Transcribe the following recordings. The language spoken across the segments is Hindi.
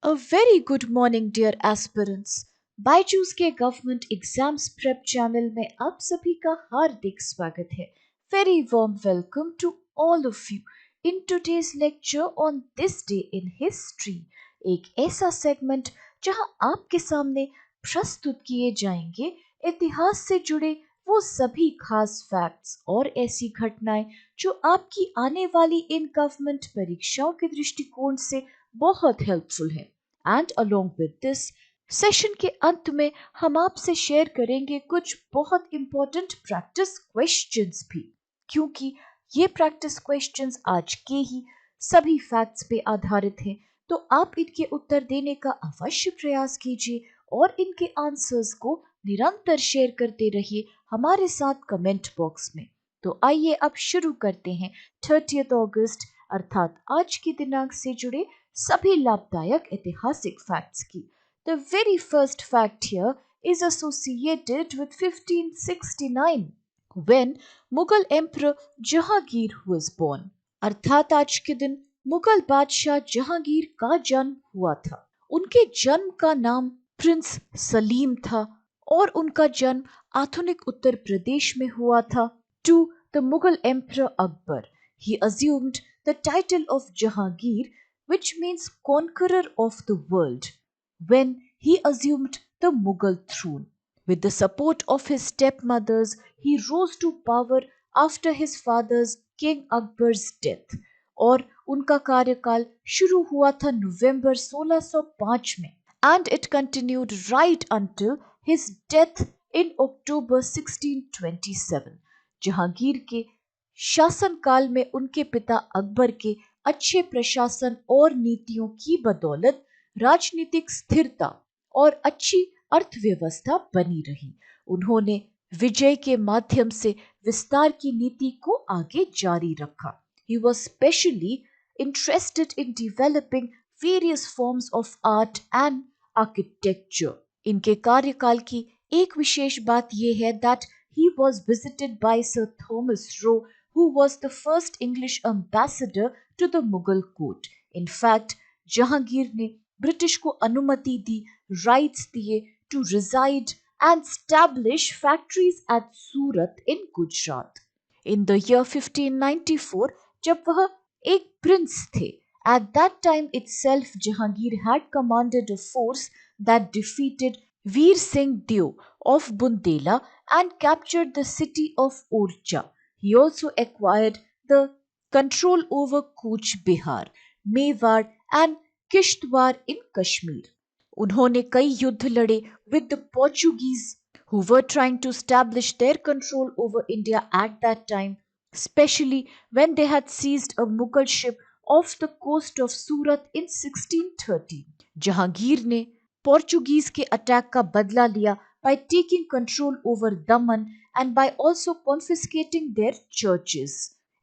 A very good morning, dear aspirants. Byju's के गवर्नमेंट एग्जाम्स प्रेप चैनल में आप सभी का हार्दिक स्वागत है. Very warm welcome to all of you in today's lecture on this day in history. एक ऐसा सेगमेंट जहां आपके सामने प्रस्तुत किए जाएंगे इतिहास से जुड़े वो सभी खास फैक्ट्स और ऐसी घटनाएं जो आपकी आने वाली इन गवर्नमेंट परीक्षाओं के दृष्टिकोण से बहुत हेल्पफुल है. And along with this session के अंत में हम आपसे शेयर करेंगे कुछ बहुत इंपॉर्टेंट प्रैक्टिस क्वेश्चंस भी, क्योंकि ये प्रैक्टिस क्वेश्चंस आज के ही सभी फैक्ट्स पे आधारित हैं. तो आप इनके उत्तर देने का अवश्य प्रयास कीजिए और इनके आंसर्स को निरंतर शेयर करते रहिए हमारे साथ कमेंट बॉक्स में. तो आइए अब शुरू करते हैं 30 अगस्त अर्थात आज के दिनांक से जुड़े सभी लाभदायक ऐतिहासिक फैक्ट्स की. The very first fact here is associated with 1569 when Mughal Emperor Jahangir was born. अर्थात आज के दिन मुगल बादशाह जहांगीर का जन्म हुआ था. उनके जन्म का नाम प्रिंस सलीम था और उनका जन्म आधुनिक उत्तर प्रदेश में हुआ था. To the Mughal Emperor Akbar, he assumed the title of Jahangir, which means conqueror of the world, when he assumed the Mughal throne. With the support of his stepmothers, he rose to power after his father's King Akbar's death. और उनका कार्यकाल शुरू हुआ था नवंबर 1605 में and it continued right until his death in October 1627. Jahangir के शासनकाल में उनके पिता अकबर के अच्छे प्रशासन और नीतियों की बदौलत राजनीतिक स्थिरता और अच्छी अर्थव्यवस्था बनी रही. उन्होंने विजय के माध्यम से विस्तार की नीति को आगे जारी रखा. He was specially interested in developing various forms of art and architecture. इनके कार्यकाल की एक विशेष बात यह है that he was visited by Sir Thomas Roe, who was the first English ambassador to the Mughal court. In fact, Jahangir ने ब्रिटिश को अनुमति दी, राइट्स दिए to reside and establish factories at Surat in Gujarat. In the year 1594, जब वह एक प्रिंस थे, at that time itself Jahangir had commanded a force that defeated Veer Singh Deo of Bundela and captured the city of Orcha. He also acquired the control over Cooch Behar, Mewar and Kishtwar in Kashmir. उन्होंने कई युद्ध लड़े with the Portuguese who were trying to establish their control over India at that time, especially when they had seized a Mughal ship off the coast of Surat in 1630. Jahangir ने पोर्चुगीज के अटैक का बदला लिया by taking control over Daman and by also confiscating their churches.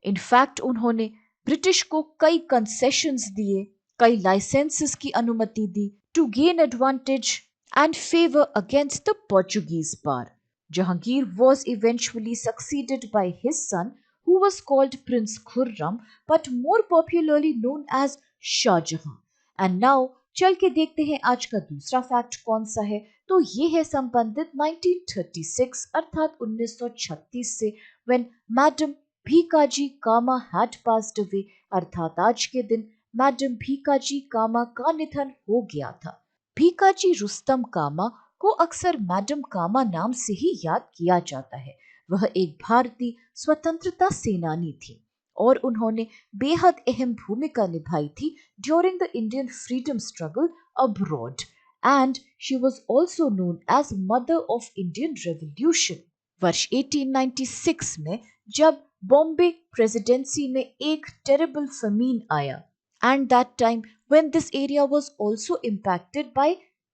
In fact, उन्होंने ब्रिटिश को कई concessions दिए, कई licenses की अनुमति दी to gain advantage and favor against the Portuguese power. Jahangir was eventually succeeded by his son, who was called Prince Khurram, but more popularly known as Shah Jahan. And now चल के देखते हैं आज का दूसरा फैक्ट कौन सा है. तो ये है संबंधित 1936 अर्थात 1936 से when madam Bhikaji Cama had passed away. अर्थात आज के दिन मैडम भीकाजी कामा का निधन हो गया था. भीकाजी रुस्तम कामा को अक्सर मैडम कामा नाम से ही याद किया जाता है. वह एक भारतीय स्वतंत्रता सेनानी थी और उन्होंने बेहद अहम भूमिका निभाई थी during the Indian freedom struggle abroad and she was also known as mother of Indian revolution. वर्ष 1896 में जब बॉम्बे प्रेसिडेंसी में एक टेरिबल फमीन आया and that time when this area was also impacted by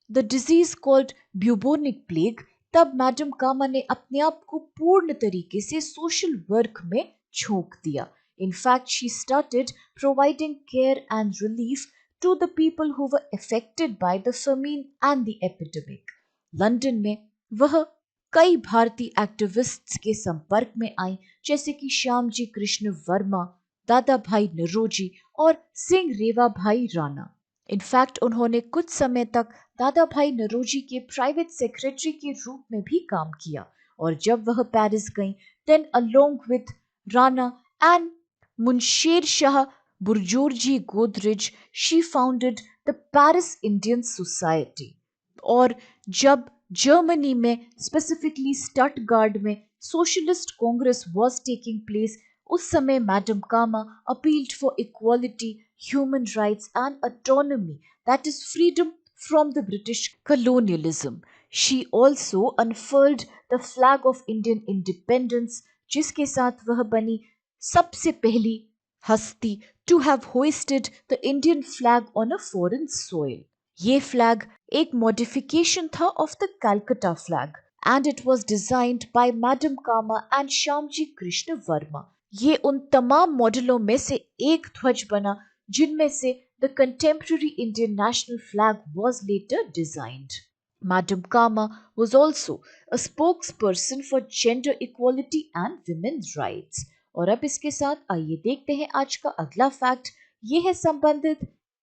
the disease called bubonic plague, तब मैडम कामा ने अपने आप को पूर्ण तरीके से सोशल वर्क में झोंक दिया. In fact, she started providing care and relief to the people who were affected by the famine and the epidemic. London में वह कई भारतीय एक्टिविस्ट्स के संपर्क में आई, जैसे कि श्यामजी कृष्ण वर्मा, दादा भाई नरोजी और सिंह रेवा भाई राणा. इनफैक्ट उन्होंने कुछ समय तक दादा भाई नौरोजी के प्राइवेट सेक्रेटरी के रूप में भी काम किया, और जब वह पेरिस गईं, then along with Rana and Munsher Shah Burjorji Godrej she founded the Paris Indian society. और जब जर्मनी में स्पेसिफिकली स्टटगार्ड में socialist congress was taking place, उस समय madam Cama appealed for equality, human rights and autonomy, that is freedom from the British colonialism. She also unfurled the flag of Indian independence, जिसके साथ वह बनी सबसे पहली हस्ती to have hoisted the Indian flag on a foreign soil. ये फ्लैग एक मॉडिफिकेशन था of the Calcutta flag and it was designed by madam Cama and Shyamji Krishna Varma. ये उन तमाम मॉडलों में से एक ध्वज बना जिनमें से the contemporary Indian national flag was later designed. Madam Kama was also a spokesperson for gender equality and women's rights. और अब इसके साथ आइए देखते हैं आज का अगला फैक्ट। ये है संबंधित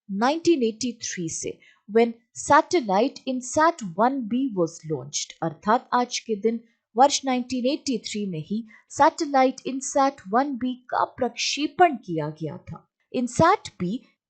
1983 से, when satellite INSAT 1B was launched। अर्थात आज के दिन वर्ष 1983 में ही सैटेलाइट INSAT 1B का प्रक्षेपण किया गया था। INSAT B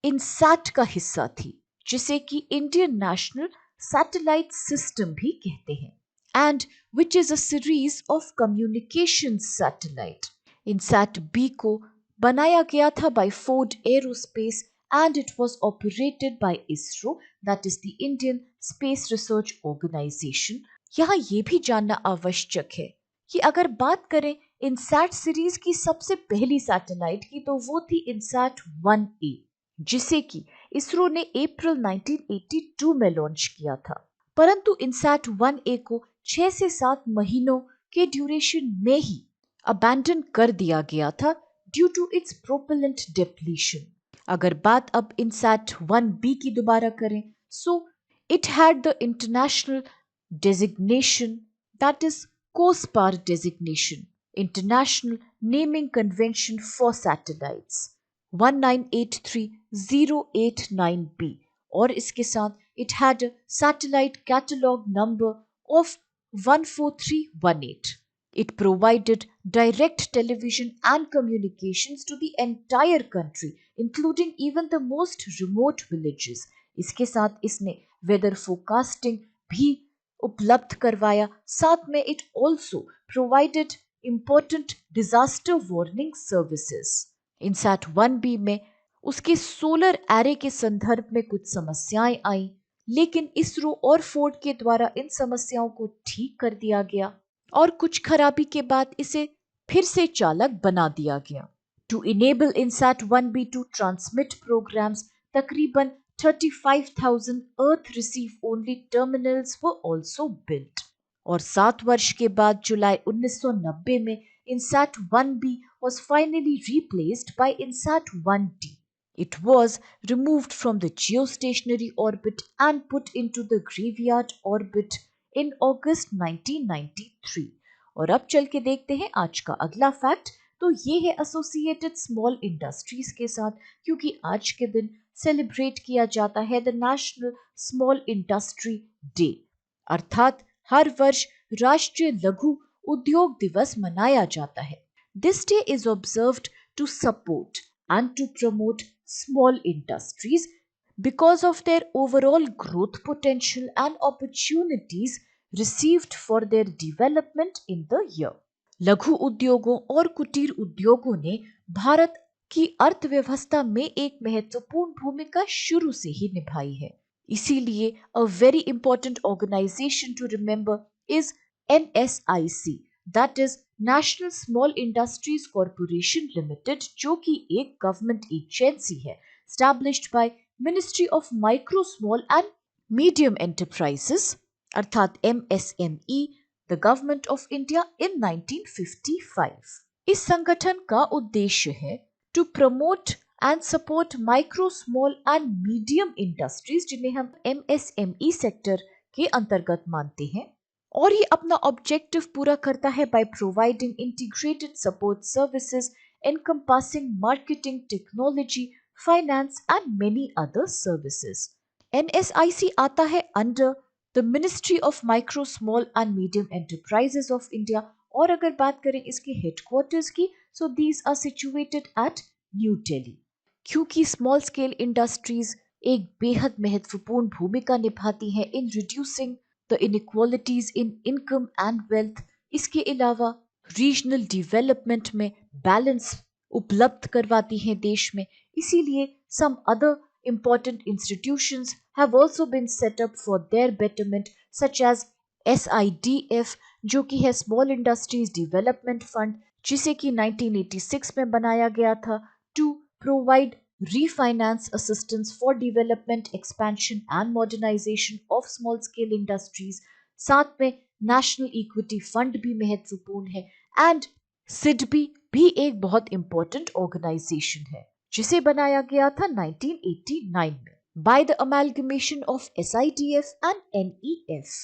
INSAT का हिस्सा थी, जिसे कि इंडियन नेशनल सैटेलाइट सिस्टम भी कहते हैं, and which is a series of communication satellite. INSAT B को बनाया गया था by Ford aerospace and it was operated by ISRO, that is the Indian space research organisation. यहाँ ये भी जानना आवश्यक है कि अगर बात करें INSAT सीरीज की सबसे पहली सैटेलाइट की, तो वो थी INSAT 1A, जिसे कि इसरो ने अप्रैल 1982 में लॉन्च किया था। परंतु INSAT 1A को 6 से 7 महीनों के ड्यूरेशन में ही अबैंडन कर दिया गया था due to its propellant depletion. अगर बात अब INSAT 1B की दोबारा करें, so it had the international designation, that is COSPAR designation, International Naming Convention for Satellites 1983089B, और इसके साथ it had a satellite catalog number of 14318. It provided direct television and communications to the entire country, including even the most remote villages. इसके साथ इसने weather forecasting भी उपलब्ध करवाया। साथ में it also provided important disaster warning services. INSAT 1B में उसके सोलर एरे के संदर्भ में कुछ समस्याएं आई, लेकिन इसरो और फोर्ड के द्वारा इन समस्याओं को ठीक कर दिया गया और कुछ खराबी के बाद इसे फिर से चालक बना दिया गया। To enable INSAT 1B to transmit programmes, तकरीबन 35,000 earth receive only terminals were also built. और 7 वर्ष के बाद जुलाई 1990 में INSAT 1B was finally replaced by INSAT 1D. It was removed from the geostationary orbit and put into the graveyard orbit in August 1993. और अब चल के देखते हैं आज का अगला फैक्ट। तो ये है एसोसिएटेड स्मॉल इंडस्ट्रीज के साथ, क्योंकि आज के दिन सेलिब्रेट किया जाता है the national small industry day, अर्थात हर वर्ष राष्ट्रीय लघु उद्योग दिवस मनाया जाता है। This day is observed to support and to promote small industries because of their overall growth potential and opportunities received for their development in the year. लघु उद्योगों और कुटीर उद्योगों ने भारत की अर्थव्यवस्था में एक महत्वपूर्ण भूमिका शुरू से ही निभाई है। इसीलिए a very important organization to remember is NSIC, that is National Small Industries Corporation Limited, जो कि एक गवर्नमेंट एजेंसी है established by Ministry of Micro, Small and Medium Enterprises, अर्थात MSME, the Government of India in 1955। इस संगठन का उद्देश्य है to promote and support micro, small and medium industries, जिन्हें हम MSME सेक्टर के अंतर्गत मानते हैं, और ये अपना ऑब्जेक्टिव पूरा करता है by providing integrated support services encompassing marketing, technology, finance and many other services. NSIC आता है under the Ministry of Micro, Small and Medium Enterprises of India, और अगर बात करें इसके हेडक्वार्टर्स की, so these are situated at new Delhi. क्योंकि स्मॉल स्केल इंडस्ट्रीज एक बेहद महत्वपूर्ण भूमिका निभाती हैं in reducing the inequalities in income and wealth, इसके अलावा रीजनल डेवलपमेंट में बैलेंस उपलब्ध करवाती हैं देश में, इसीलिए some other important institutions have also been set up for their betterment, such as SIDF जो कि है स्मॉल इंडस्ट्रीज डेवलपमेंट फंड, जिसे कि 1986 में बनाया गया था to provide refinance assistance for development, expansion and modernization of small scale industries। साथ में नेशनल इक्विटी फंड भी महत्वपूर्ण है, एंड सिडबी भी एक बहुत इंपॉर्टेंट ऑर्गेनाइजेशन है जिसे बनाया गया था 1989 में by the amalgamation of SIDF एंड NEF।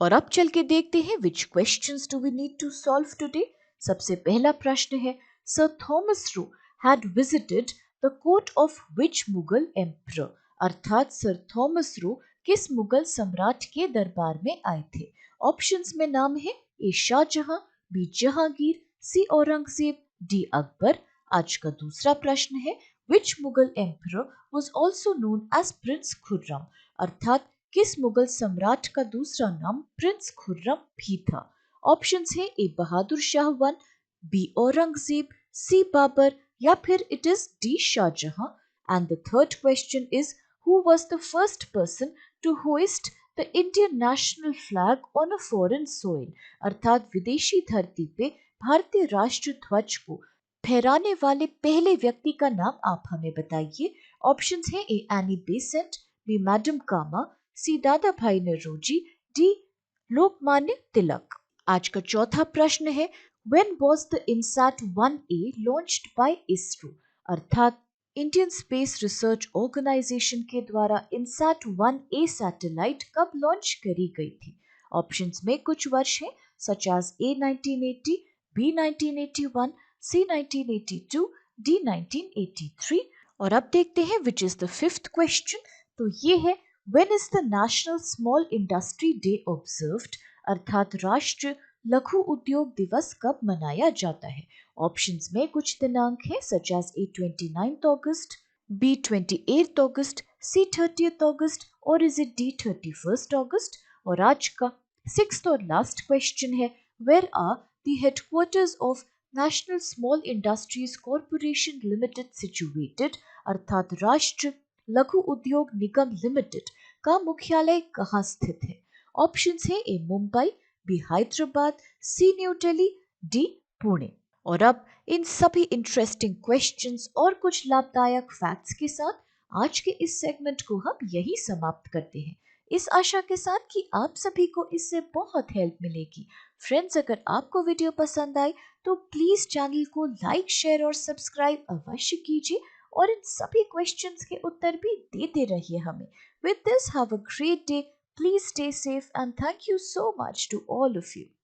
और अब चल के देखते हैं which questions do we need to solve today. सबसे पहला प्रश्न है, sir Thomas Roe had visited the court of which Mughal emperor, अर्थात सर थॉमस रो किस मुगल सम्राट के दरबार में आए थे। ऑप्शंस में नाम है A Shahjahan, B Jahangir, C Aurangzeb, D Akbar. आज का दूसरा प्रश्न है, which Mughal emperor was also known as prince Khurram, अर्थात किस मुगल सम्राट का दूसरा नाम प्रिंस खुर्रम भी था। ऑप्शंस है A Bahadur Shah 1, B Aurangzeb, C Babur, या फिर it is D Shahjahan. And the third question is, who was the first person to hoist the Indian national flag on a foreign soil, अर्थात विदेशी धरती पे भारतीय राष्ट्र ध्वज को फहराने वाले पहले व्यक्ति का नाम आप हमें बताइए। ऑप्शंस है ए एनी बेसेंट, बी मैडम कामा, सी दादा भाई नौरोजी, डी लोकमान्य तिलक। आज का चौथा प्रश्न है, when was the INSAT 1A launched by ISRO, अर्थात इंडियन स्पेस रिसर्च ऑर्गेनाइजेशन के द्वारा इनसैट 1A सैटेलाइट कब लॉन्च करी गई थी। ऑप्शंस में कुछ वर्ष हैं, such as A 1980, B 1981, C 1982, D 1983। और अब देखते हैं which is the fifth question. तो ये है, when is the national small industry day observed, अर्थात राष्ट्रीय लघु उद्योग दिवस कब मनाया जाता है। ऑप्शंस में कुछ दिनांक है, सच एज ए 29 अगस्त, बी 28 अगस्त, सी 30 अगस्त, और इज इट डी 31 अगस्त। और आज का सिक्स्थ और लास्ट क्वेश्चन है, where are the headquarters of national small industries corporation limited situated, अर्थात राष्ट्रीय लघु उद्योग निगम लिमिटेड का मुख्यालय कहाँ स्थित है। ऑप्शंस है ए मुंबई, बी हैदराबाद, सी न्यू दिल्ली, डी पुणे। और अब इन सभी इंटरेस्टिंग क्वेश्चंस और कुछ लाभदायक फैक्ट्स के साथ आज के इस सेगमेंट को हम यही समाप्त करते हैं, इस आशा के साथ कि आप सभी को इससे बहुत हेल्प मिलेगी। फ्रेंड्स, अगर आपको वीडियो पसंद आए तो प्लीज चैनल को लाइक, शेयर और सब्सक्राइब अवश्य कीजिए, और इन सभी क्वेश्चंस के उत्तर भी देते रहिए हमें। With this, have a great day. Please stay safe and thank you so much to all of you.